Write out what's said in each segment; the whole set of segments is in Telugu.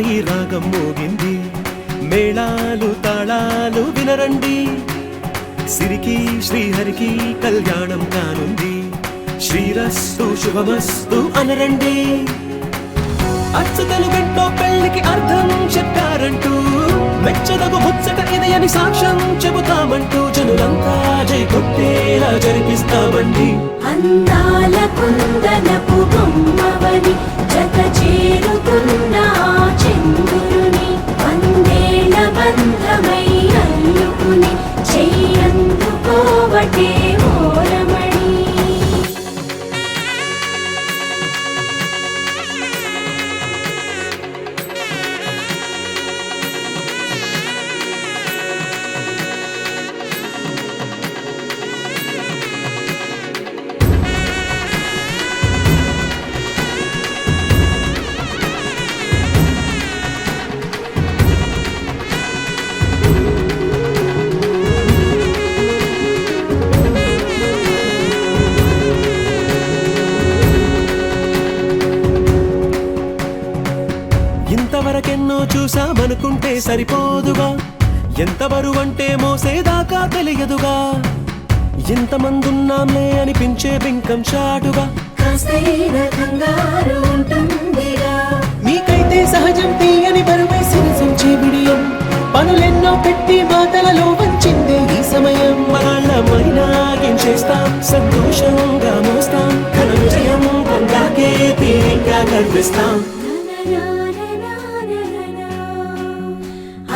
ఈ రాగం మోగింది. మేళాలు తాళాలు వినరండి, సిరికి శ్రీహరికి కళ్యాణం కానుంది. శ్రీరస్తు శుభమస్తు అనరండి. అచ్చతలు గంటో పెళ్లికి అర్థం చెప్పారంటూ, మెచ్చదగు ముచ్చట ఇది అని సాక్ష్యం చెబుతామంటూ, జనులంతా జై కొట్టేలా జరిపిస్తామండి. అందాల కుందనపు బొమ్మవని జత చేరుకున్న చంద్రుని, వందేళ్ల బంధమై అల్లుకుని చెయ్యందుకోవటే ఓరమణి. ఇంతవరకెన్నో చూసామనుకుంటే సరిపోదుగా, ఎంత బరువంటే మోసేదాకా తెలియదుగా. ఇంతమందున్నాంలే అనిపించే బింకం చాటుగా, కాస్తైన కంగారు ఉంటుందిగా. మీకైతే సహజం తీయని బరువై సిరిసించే బిడియం, పనులెన్నో పెట్టి మాటలలో వంచిందే ఈ సమయం. వాళ్ళమైనా ఏం చేస్తాం, సంతోషంగా మోస్తాం, ఘన విజయం పొందాకే తీరిగ్గా కనిపిస్తాం.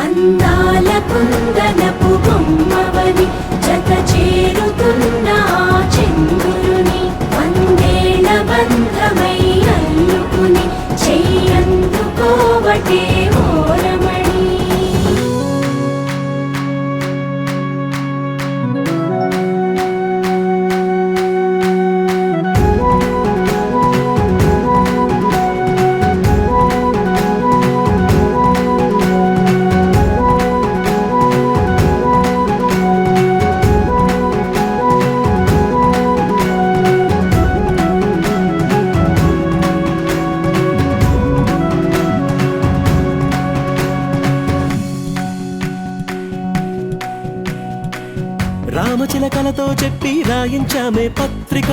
అందాల కుందనపు బొమ్మవని జత చేరుతున్న చంద్రుని, వందేళ్ల బంధమై అల్లుకుని చెయ్యందుకోవటే ఓరమణి. రామచిలకలతో చెప్పి రాయించామే పత్రిక,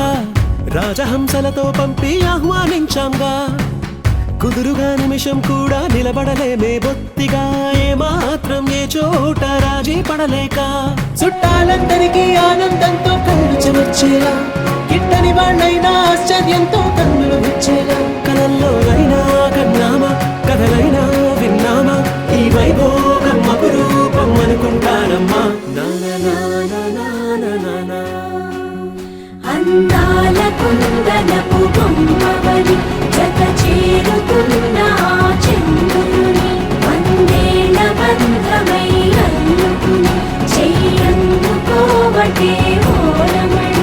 రాజహంసలతో పంపి ఆహ్వానించాంగా. కుదురుగా నిమిషం కూడా నిలబడలేమే బొత్తిగా, ఏమాత్రం ఏ చోట రాజీ పడలేక. చుట్టాలందరికీ ఆనందంతో కళ్ళు చెమర్చేలా, గిట్టని వాళ్ళైనా ఆశ్చర్యంతో కన్నులు విచ్చేలా. కలల్లోనైనా కన్నామా, కథలైనా విన్నామా, ఈ వైభోగం అపురూపం అనుకుంటానమ్మా. అందాల కుందనపు బొమ్మవని జత చేరుతున్న చంద్రుని, వందేళ్ల బంధమై అల్లుకుని చెయ్యందుకోవటే ఓరమణి.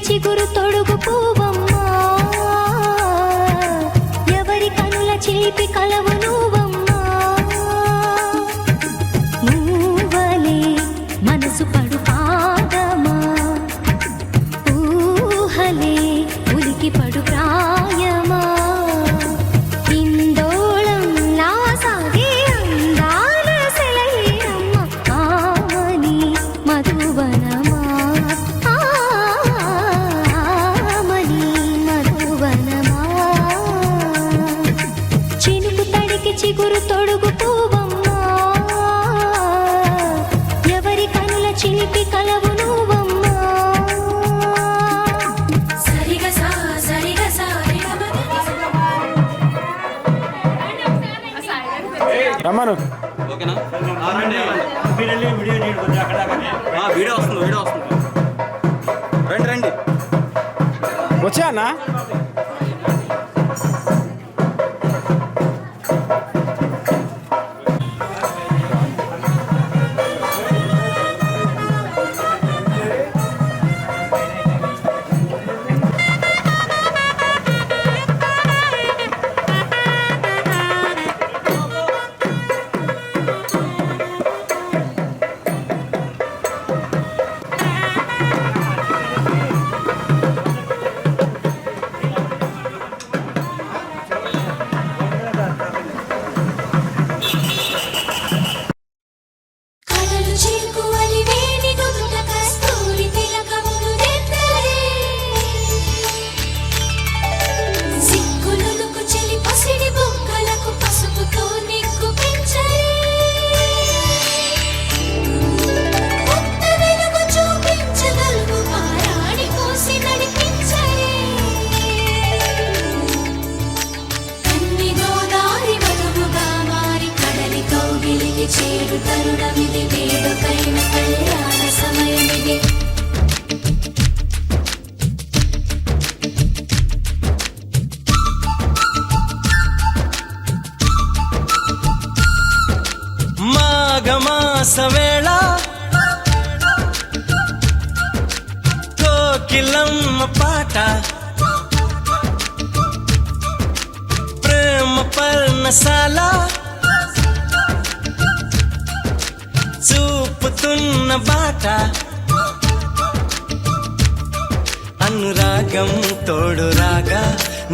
చిగురు తొడుగు పూవమ్మా, ఎవరి కనుల చిలిపి కలవు నువ్వమ్మా. నువ్వలే మనసు పడు పాదమా, ఊహలే ఉలికి పడు ప్రాయమా. ఇందోళం లా సాగే అందాల సెలయేరమ్మ, ఆమని మధువనమా, ఆమని రమ్మను. ఓకేనా? వీడియో వస్తుంది, వీడియో వస్తుంది. రండి రండి. వచ్చా అన్న? కడలు చేకువలి వేడి నుదుట కస్తూరి తిలకములు దిద్దలే సిగ్గులుకు చెలి పసిడి బొక్కలకు పసుపుతో నిగ్గు పెంచలే కొత్త వెలుగు చూపించగలుగు పారాణి కోసి నడిపించలే కన్ని గోదారి వధువుగా మారి కడలి కౌగిలికి చేరు తరుణమిది వేడుకైన కళ్యాణ సమయమిది మాఘమాస వేళ కోకిలమ్మ పాట ప్రేమ పర్ణశాల చూపుతున్న బాట అనురాగం తోడు రాగా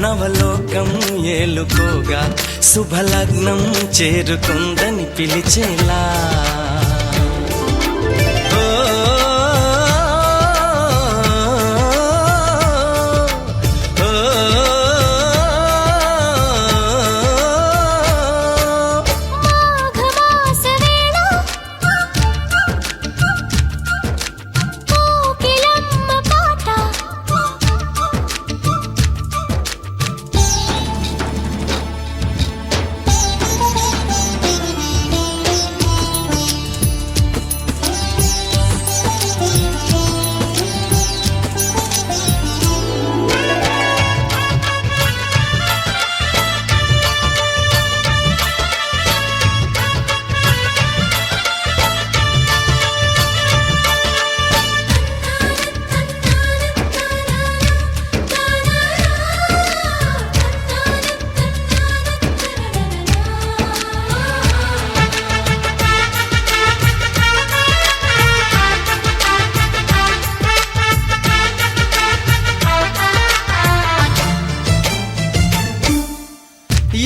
నవలోకం ఏలుకోగా శుభలగ్నం చేరుకుందని పిలిచేలా ఓ, ఓ, మాఘమాస వేళ కోకిలమ్మ పాట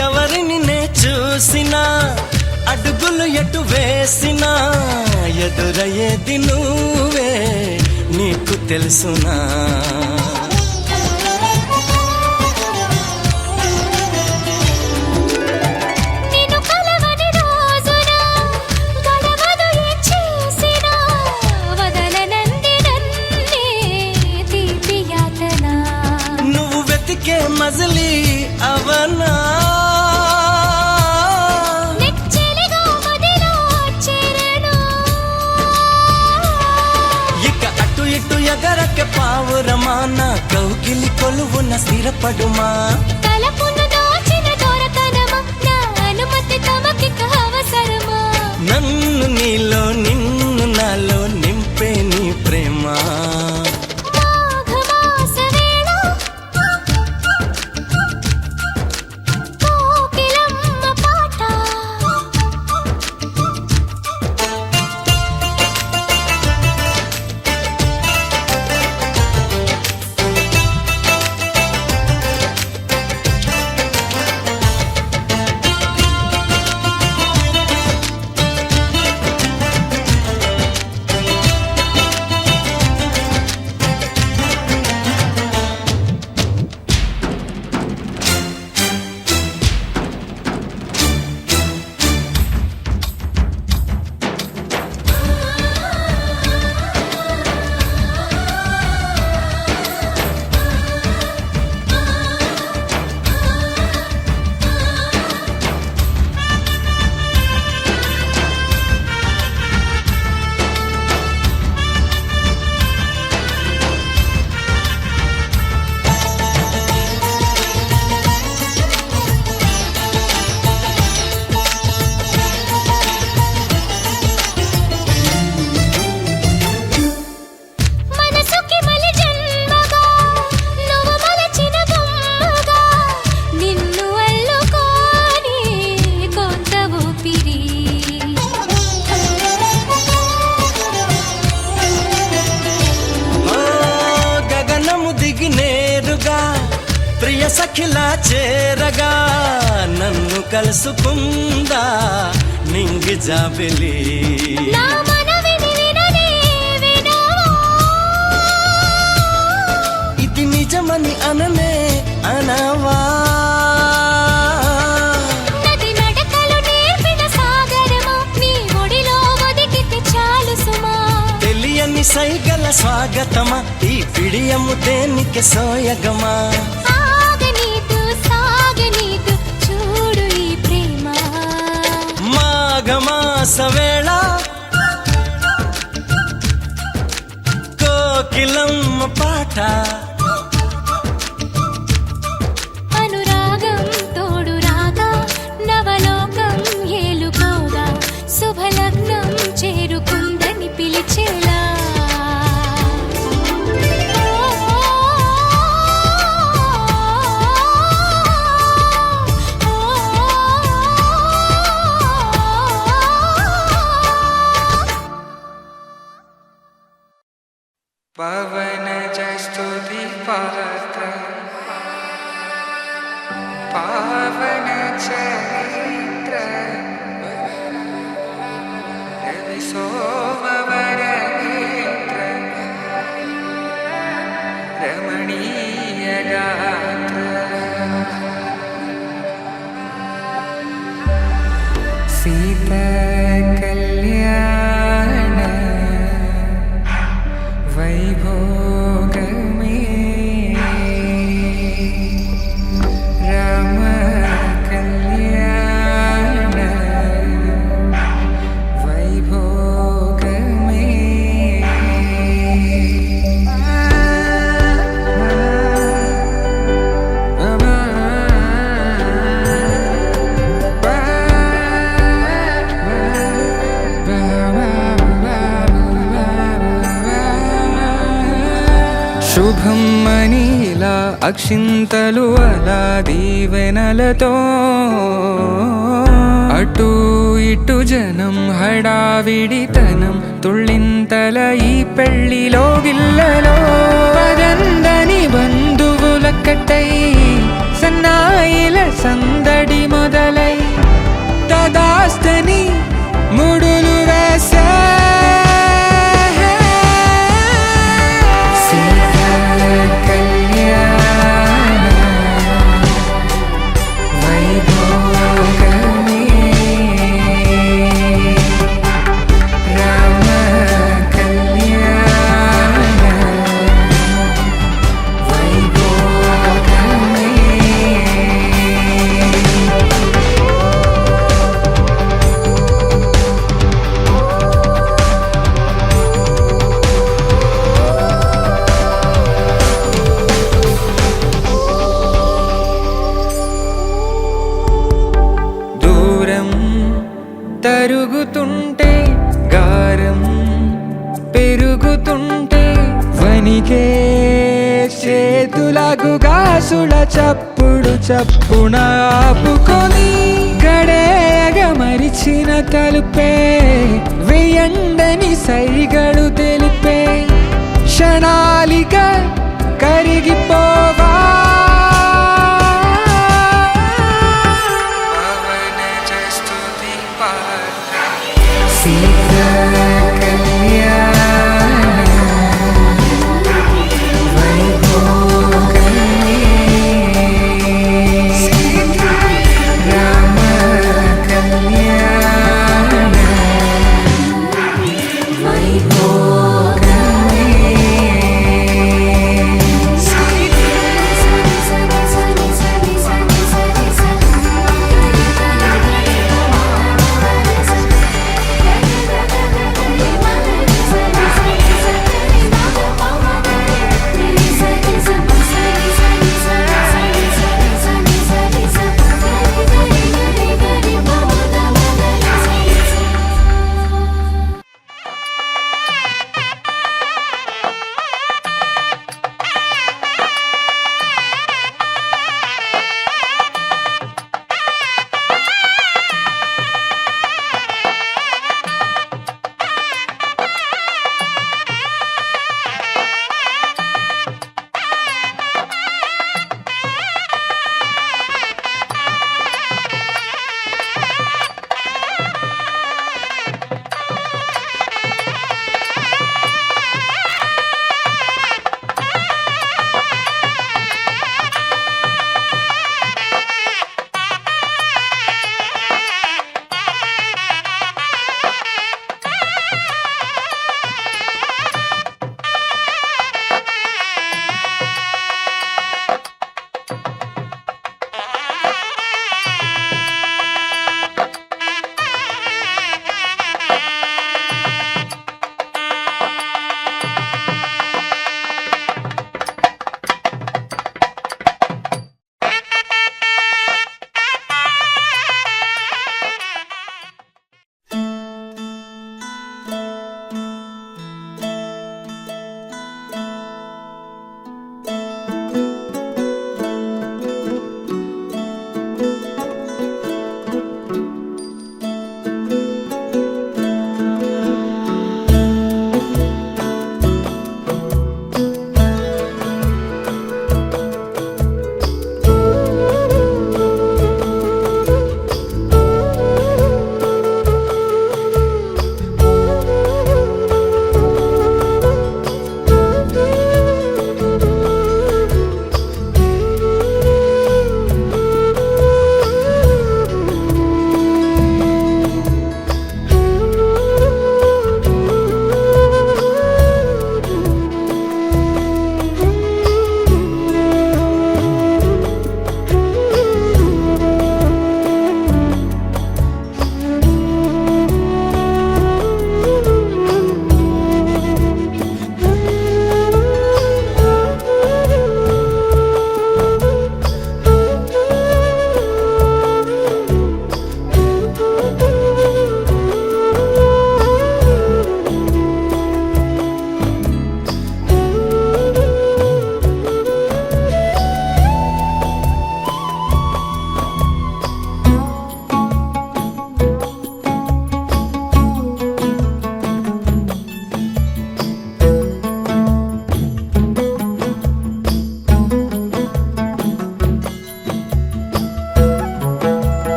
ఎవరిని నే చూసినా అడుగులు ఎటు వేసినా ఎదురయ్యేది నువ్వే నీకు తెలుసునా నిన్ను కలవని రోజున గడవదు ఏం చేసినా వదలనంది నన్నే తీపి యాతన నువ్వు వెతికే మజిలీ అవనా నెచ్చెలిగా మదిలో చేరను ఇక అటు ఇటు ఎగరక పావురమా నా కౌగిలి కొలువున స్థిరపడుమా తలపును దాచిన దొరతనమా నా అనుమతి తమకిక అవసరమా నన్ను నీలో నిన్ను నాలో నింపే నీ ప్రేమ మాఘమాస వేళ కోకిలమ్మ పాట ప్రియ సఖిలా చేరగా నన్ను కలుసుకుందా నింగి జాబిలి నా మనవిని విననే వినవా ఇది నిజమని అననే అనవా నది నడకలు నేర్పిన సాగరమా నీ ఒడిలో ఒదిగితే చాలు సుమా తెలియని సైగల స్వాగతమా ఈ పిడియము దేనికి సోయగమా ఆగనీదు సాగనీదు చూడు ఈ ప్రేమ మాఘమాస వేళ కోకిలమ్మ పాట అనురాగం తోడు రాగా నవలోకం ఏలుకోగా శుభలగ్నం చేరుకుందని పిలిచేలా పవన జస్తుతి పాత్ర పావన చరిత్ర రవి సోమవర నేత్ర రమణీయ గాత్ర సీత కళ్యాణ వైభోగమే రామ కళ్యాణ వైభోగమే శుభం మనీలా అక్షింతలు అలా దీవెనలతో అటు ఇటు జనం హడావిడితనం తుళ్ళింతల ఈ పెళ్లిలో గిల్లలో పదందని బంధువులక్కటై సన్నాయిల సందడి మొదలై తదాస్తని ముడులు వేసే తరుగుతుంటే గారం పెరుగుతుంటే వనికే చేతులకు గాసుల చప్పుడు చప్పున ఆపుకొని గడేగ మరిచిన తలుపే వెయ్యండని సైగడు తెలిపే క్షణాలిక కరిగిపోవా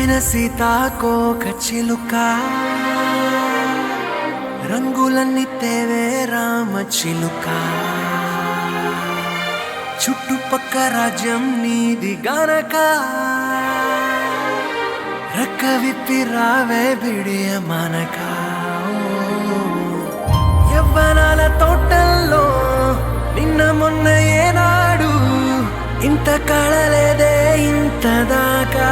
అందమైన సీతాకోక చిలుక రంగులన్నీ తేవే రామ చిలుక చుట్టుపక్క రాజ్యం నీది గనక రెక్క విప్పి రావే బిడియ మనక యవ్వనాల తోటల్లో నిన్న మొన్న ఏనాడు ఇంత కళలేదే ఇంత దాకా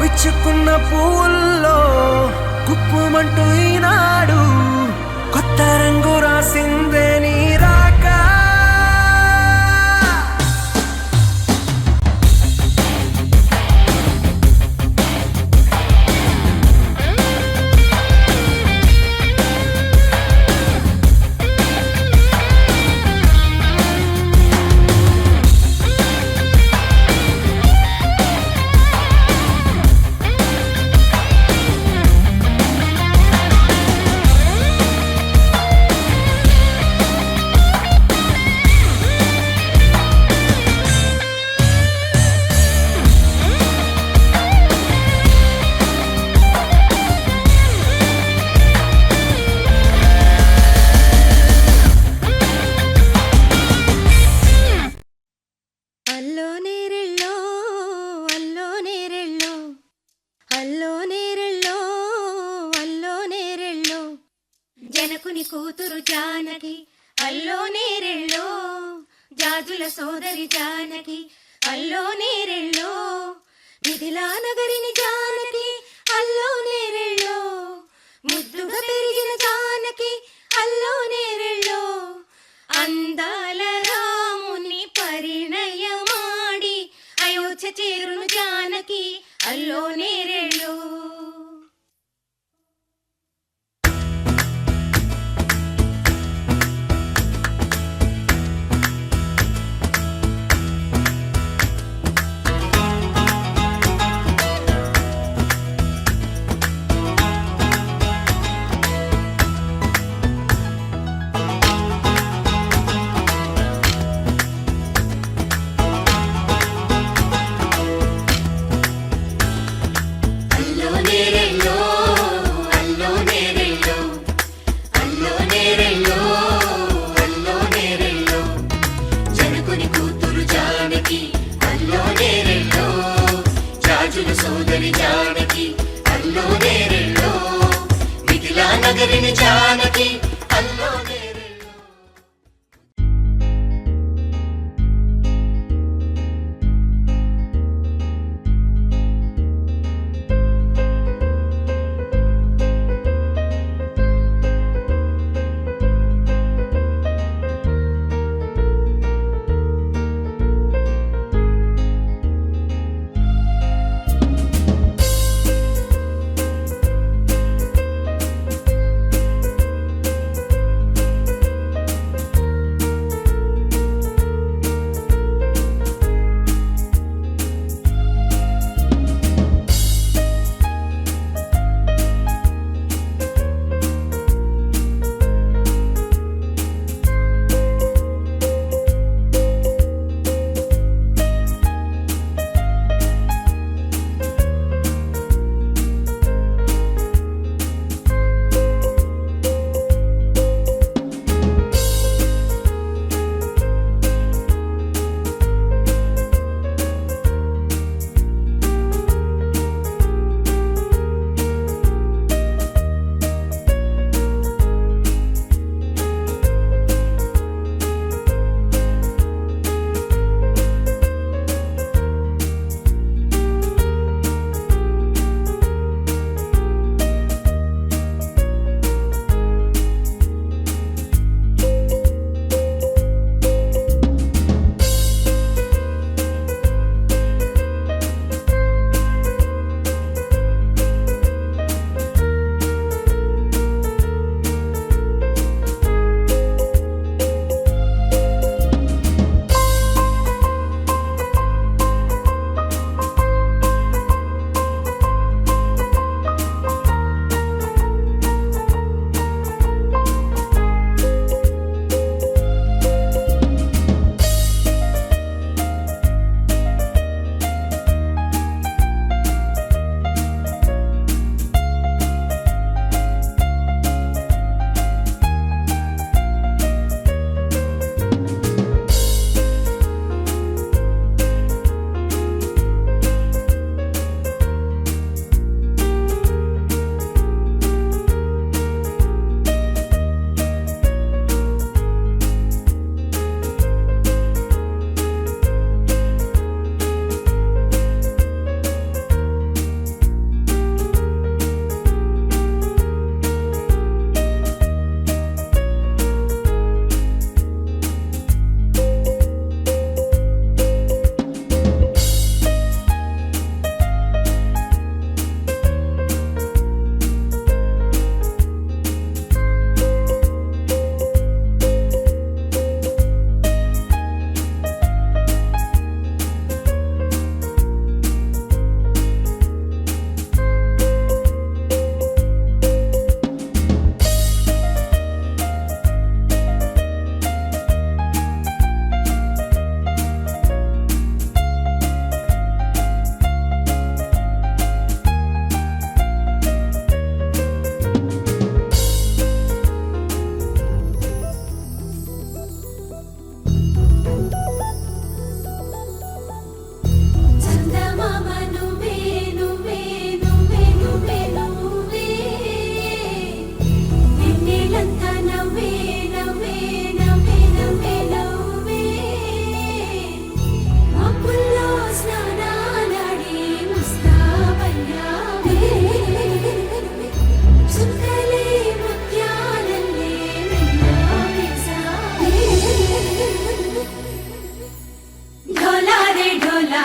విచ్చుకున్న పూల్లో కుప్పుమంటూ ఈనాడు కొత్త రంగు రాసిందే నీ రాక అల్లో నేరెళ్ళో అల్లో నేరెళ్ళో అల్లో నేరెళ్ళో అల్లో నేరెళ్ళో జనకుని కూతురు జానకి అల్లో నేరెళ్ళో జాజుల సోదరి జానకి అల్లో నేరెళ్ళో మిథిలా నగరిని జానకి అల్లో నేరెళ్ళో ముద్దుగా పెరిగిన జానకి అల్లో నేరెళ్ళో అందాల రాముని పరిణయమాడి అయోధ్య చేరును జానకి అల్లో నేరెళ్ళో అల్లో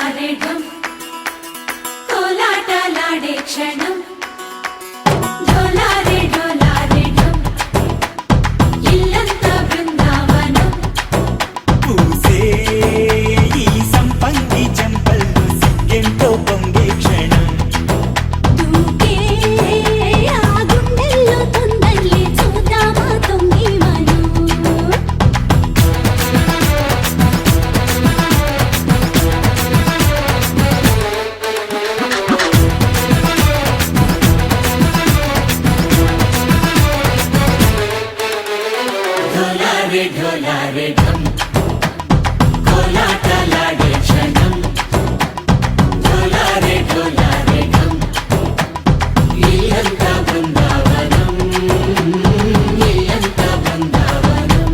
డోలారే ఢం కోలాటలాడే క్షణం డోలారే డోలారే ఢం ఇల్లంతా బృందావనం పూసే ఈ సంపంగి చెంపల్లో సిగ్గెంతో పొంగే క్షణం దూకే ఆ గుండెల్లో తొందరలే చూద్దామా తొంగి మనం డోలారే డోలారే ఢం కోలాటలాడే క్షణం డోలారే డోలారే ఢం ఇల్లంతా బృందావనం ఇల్లంతా బృందావనం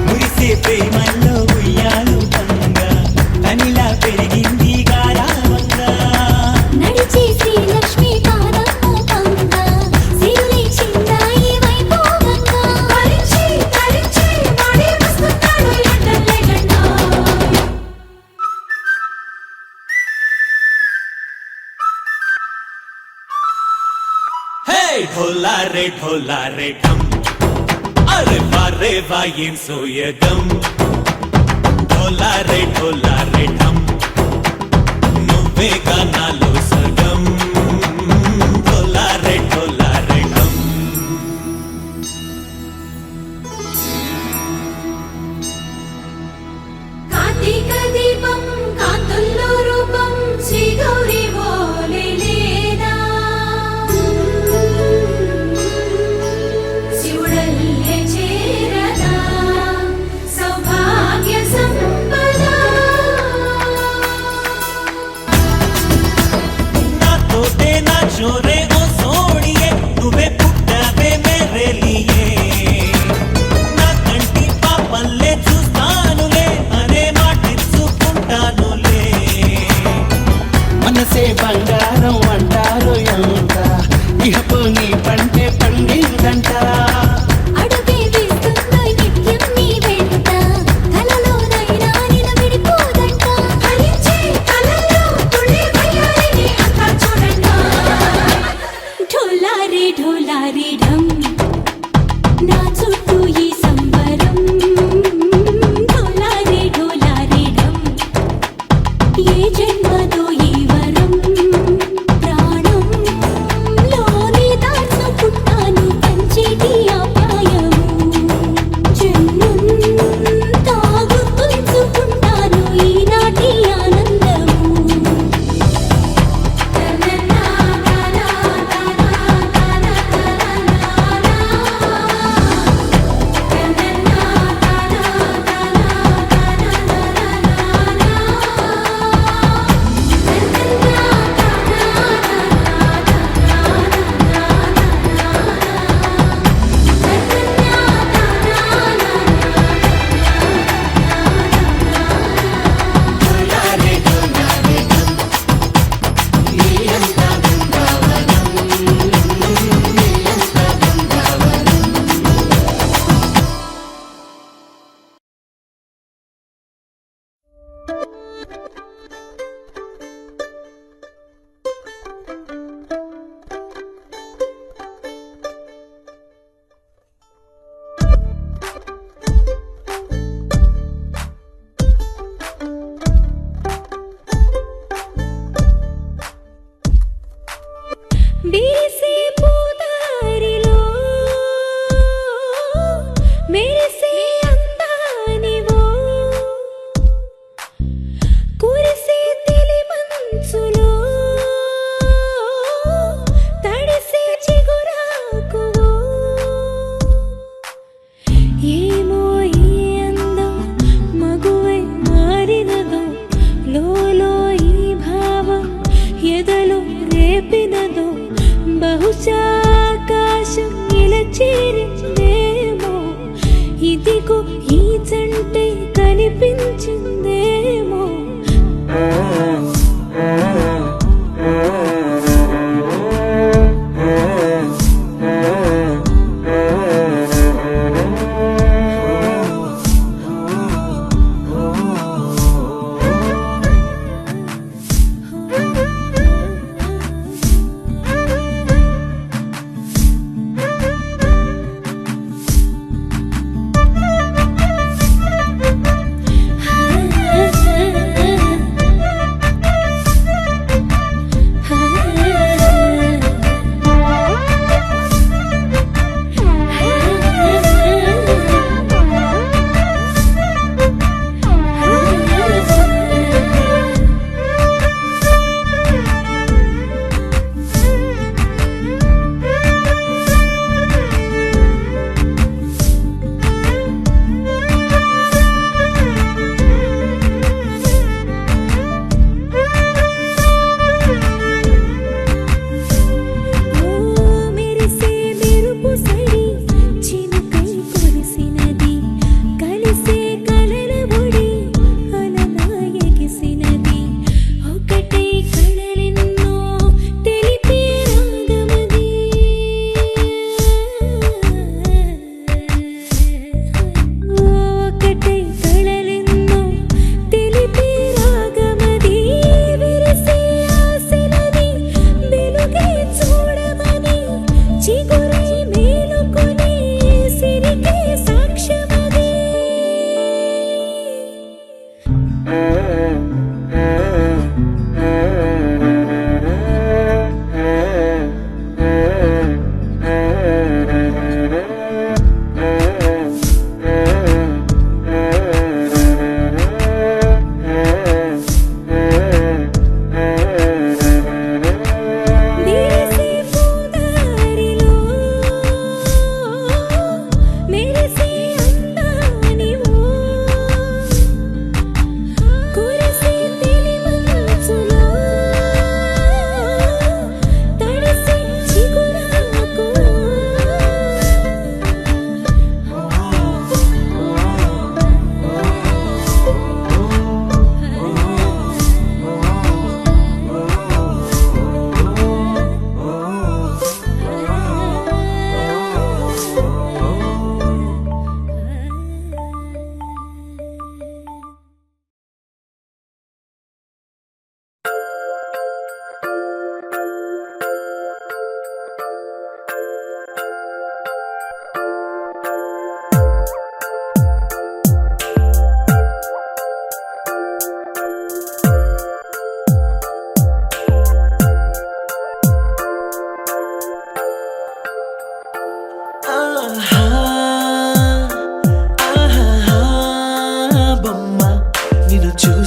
మురిసే ప్రేమల్లో ఉయ్యాలు తంగా తనిలా పెరిగింది గారావంగా నడిచే శ్రీ లక్ష్మీ పాదము పంగా సిరులే చిందాయి వైభోగంగా తరించి తరించి వాడే వస్తున్నాడు ఎండలే గంట హే ఢోలారే ఢం అరే వా ఏం సోయగం ఢోలారే ఢం నువ్వేగా నాలో సగం ఢోలారే ఢం కార్తీక దీపం కాంతుల్లో రూపం శ్రీ గౌరీ ఓలే లేదా శివుడల్లే చేరదా సౌభాగ్య సంపద నాతో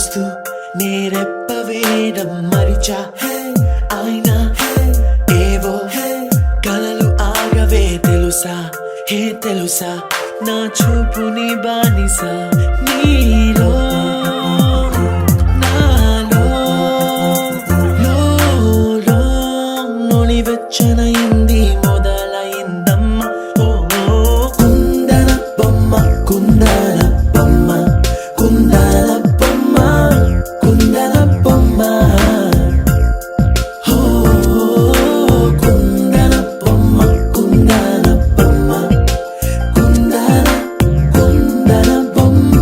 చూస్తూ నేరెప్ప వేయడం మరిచా అయినా ఏవో కలలు ఆగవే తెలుసా తెలుసా నా చూపుని బానిసా నీలో నాలో లో నొలివెచ్చనైంది మొదలైందమ్మ ఓ కుందన బొమ్మ కుందన బొమ్మ కుందన బొమ్మ కుందన బొమ్మ ఓ కుందన బొమ్మ కుందన బొమ్మ కుందన కుందన బొమ్మ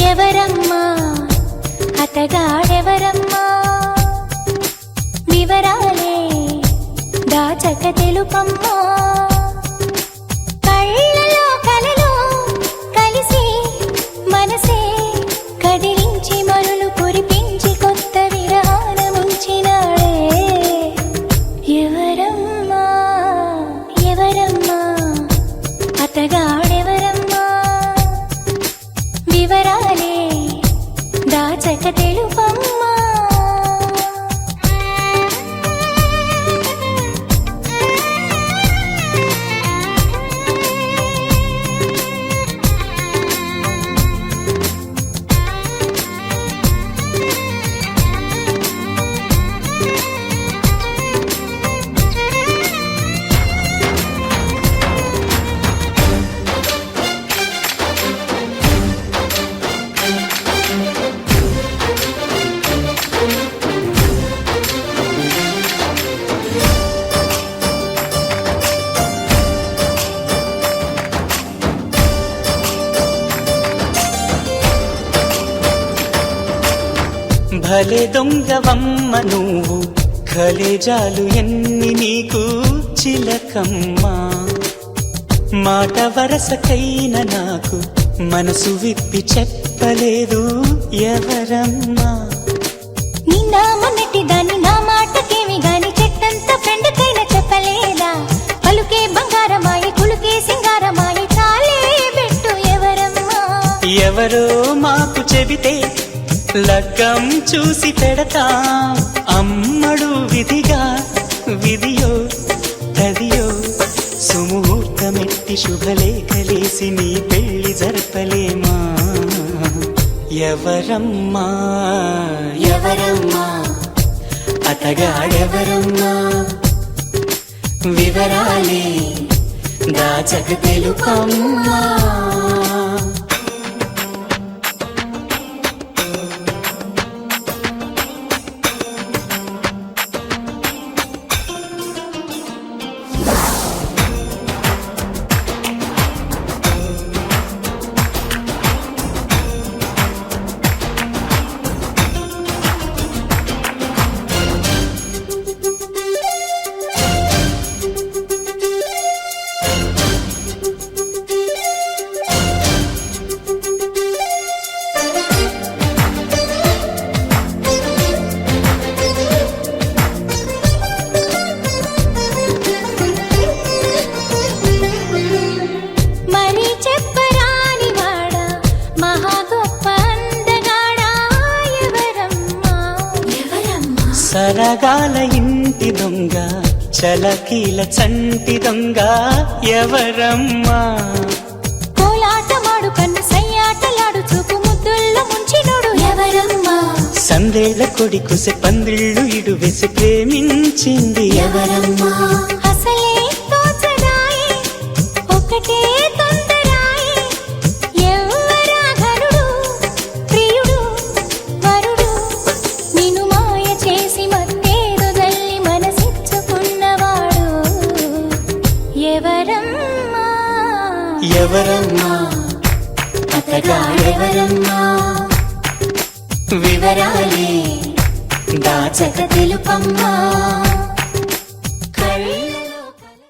ఎవరమ్మా అతగాడెవరమ్మా వివరాలే దాచక తెలుపమ్మా కళ్ళలో కలలో కలిసి మనసే కదిలించి మరులు కురిపించి కొత్త విరాన ముంచినాడే ఎవరమ్మా ఎవరమ్మా అతగాడెవరమ్మా వివరాలే దాచక తెలుపమ్మా భలే దొంగవమ్మ నువ్వు కలేజాలు ఎన్ని నీకు చిలకమ్మా మాట వరసకైన నాకు మనసు విప్పి చెప్పలేదు ఎవరమ్మా నిన్న మొన్నటి దాన్ని నా మాటకేమి గాని చెట్టంత ఫ్రెండ్ కైనా చెప్పలేదా పలుకే బంగారమాయి కులుకే సింగారమాయి చాలే పెట్టు ఎవరమ్మా ఎవరో మాకు చెబితే లగ్గం చూసి పెడతా అమ్మడు విధిగా విధియో తదియో సుముహూర్తమెట్టి శుభలేఖలేసి నీ పెళ్లి జరపలేమా ఎవరమ్మా ఎవరమ్మా అతగాడెవరమ్మా వివరాలే దాచక తెలుపమ్మా సరగాల ఇంటి దొంగ చలకీల చంటి దొంగ ఎవరమ్మా కోలాటమాడు కన్ను సయ్యాటలాడు చూపు ముద్దుల్లో ముంచినోడు ఎవరమ్మా సందేళ్ల కొడి కుసె పందిళ్ళు ఇడు వెసి ప్రేమించింది ఎవరమ్మా అసలే తోచదాయి ఒకటే తొందరాయి ఎవరా ఘనుడు ప్రియుడు వరుడు నిన్ను మాయ చేసి మత్తేదో జల్లి మనసిచ్చుకున్నవాడు ఎవరమ్మా ఎవరమ్మా అతగాడెవరమ్మా వివరాలే దాచక తెలుపమ్మా